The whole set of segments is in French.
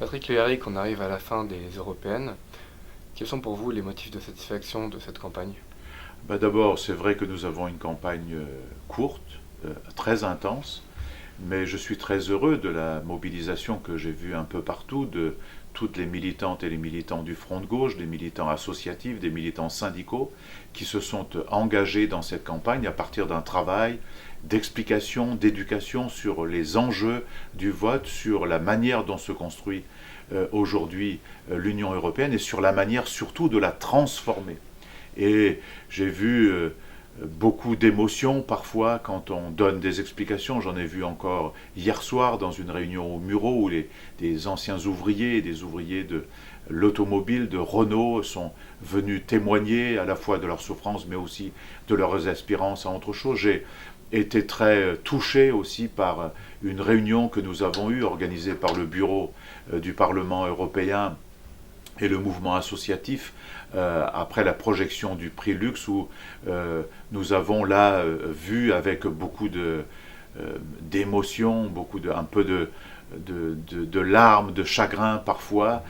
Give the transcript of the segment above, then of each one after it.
Patrick Le Yarrick, on arrive à la fin des européennes. Quels sont pour vous les motifs de satisfaction de cette campagne? D'abord, c'est vrai que nous avons une campagne courte, très intense, mais je suis très heureux de la mobilisation que j'ai vue un peu partout de toutes les militantes et les militants du Front de gauche, des militants associatifs, des militants syndicaux, qui se sont engagés dans cette campagne à partir d'un travail d'explication, d'éducation sur les enjeux du vote, sur la manière dont se construit aujourd'hui l'Union européenne et sur la manière surtout de la transformer. Et j'ai vu beaucoup d'émotions parfois quand on donne des explications. J'en ai vu encore hier soir dans une réunion au Mureau où des anciens ouvriers et des ouvriers de l'automobile de Renault sont venus témoigner à la fois de leur souffrance mais aussi de leurs aspirances à autre chose. J'ai été très touché aussi par une réunion que nous avons eue organisée par le bureau du Parlement européen et le mouvement associatif après la projection du prix Lux où nous avons là vu avec beaucoup d'émotion, un peu de larmes, de chagrin parfois,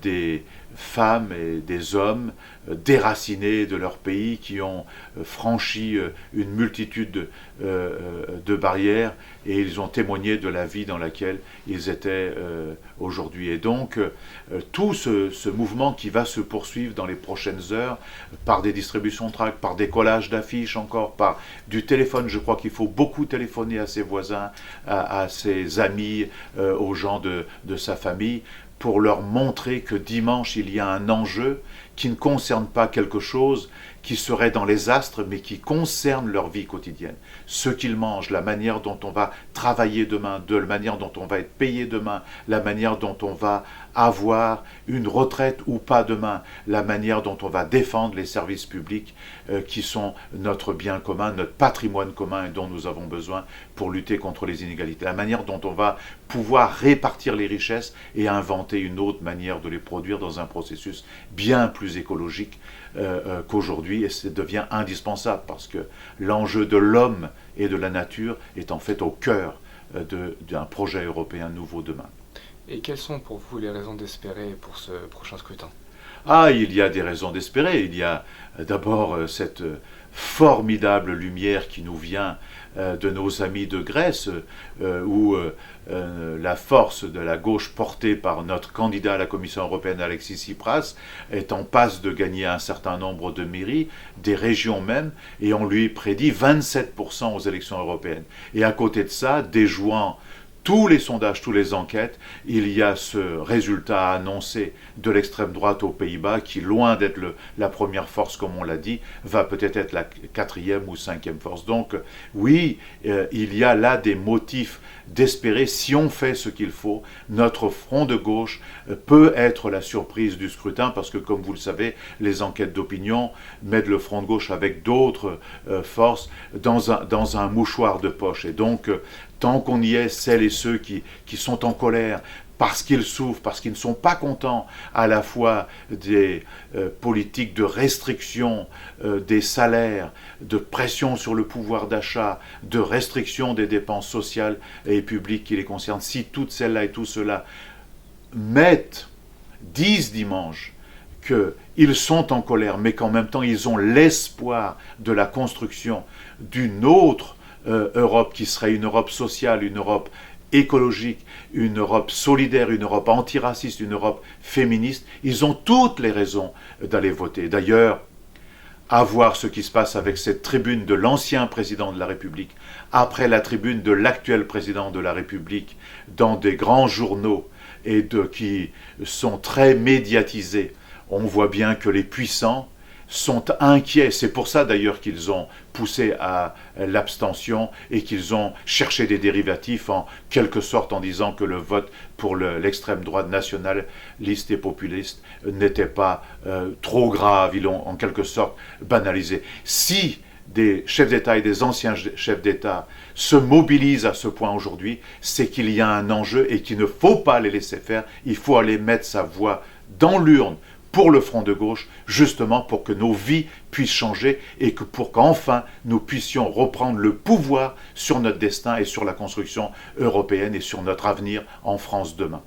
des femmes et des hommes déracinés de leur pays qui ont franchi une multitude de barrières et ils ont témoigné de la vie dans laquelle ils étaient aujourd'hui. Et donc tout ce mouvement qui va se poursuivre dans les prochaines heures par des distributions de tracts, par des collages d'affiches encore, par du téléphone. Je crois qu'il faut beaucoup téléphoner à ses voisins, à ses amis, aux gens de sa famille, pour leur montrer que dimanche, il y a un enjeu qui ne concerne pas quelque chose qui serait dans les astres, mais qui concerne leur vie quotidienne. Ce qu'ils mangent, la manière dont on va travailler demain, la manière dont on va être payé demain, la manière dont on va avoir une retraite ou pas demain, la manière dont on va défendre les services publics qui sont notre bien commun, notre patrimoine commun et dont nous avons besoin pour lutter contre les inégalités, la manière dont on va pouvoir répartir les richesses et inventer une autre manière de les produire dans un processus bien plus écologique qu'aujourd'hui, et ça devient indispensable parce que l'enjeu de l'homme et de la nature est en fait au cœur d'un projet européen nouveau demain. Et quelles sont pour vous les raisons d'espérer pour ce prochain scrutin? Il y a des raisons d'espérer. Il y a d'abord cette formidable lumière qui nous vient de nos amis de Grèce, où la force de la gauche portée par notre candidat à la Commission européenne, Alexis Tsipras, est en passe de gagner un certain nombre de mairies, des régions même, et on lui prédit 27% aux élections européennes. Et à côté de ça, déjouant tous les sondages, toutes les enquêtes, il y a ce résultat annoncé de l'extrême droite aux Pays-Bas qui, loin d'être la première force, comme on l'a dit, va peut-être être la quatrième ou cinquième force. Donc oui, il y a là des motifs d'espérer, si on fait ce qu'il faut, notre front de gauche peut être la surprise du scrutin, parce que comme vous le savez, les enquêtes d'opinion mettent le front de gauche avec d'autres forces dans un mouchoir de poche. Et donc, tant qu'on y est, celles et ceux qui sont en colère, parce qu'ils souffrent, parce qu'ils ne sont pas contents à la fois des politiques de restriction des salaires, de pression sur le pouvoir d'achat, de restriction des dépenses sociales et publiques qui les concernent, si toutes celles-là et tout cela disent dimanche qu'ils sont en colère, mais qu'en même temps ils ont l'espoir de la construction d'une autre Europe qui serait une Europe sociale, une Europe écologique, une Europe solidaire, une Europe antiraciste, une Europe féministe, ils ont toutes les raisons d'aller voter. D'ailleurs, à voir ce qui se passe avec cette tribune de l'ancien président de la République, après la tribune de l'actuel président de la République, dans des grands journaux qui sont très médiatisés, on voit bien que les puissants sont inquiets. C'est pour ça d'ailleurs qu'ils ont poussé à l'abstention et qu'ils ont cherché des dérivatifs en quelque sorte en disant que le vote pour l'extrême droite nationaliste et populiste n'était pas trop grave. Ils l'ont en quelque sorte banalisé. Si des chefs d'État et des anciens chefs d'État se mobilisent à ce point aujourd'hui, c'est qu'il y a un enjeu et qu'il ne faut pas les laisser faire. Il faut aller mettre sa voix dans l'urne pour le front de gauche, justement pour que nos vies puissent changer et pour qu'enfin nous puissions reprendre le pouvoir sur notre destin et sur la construction européenne et sur notre avenir en France demain.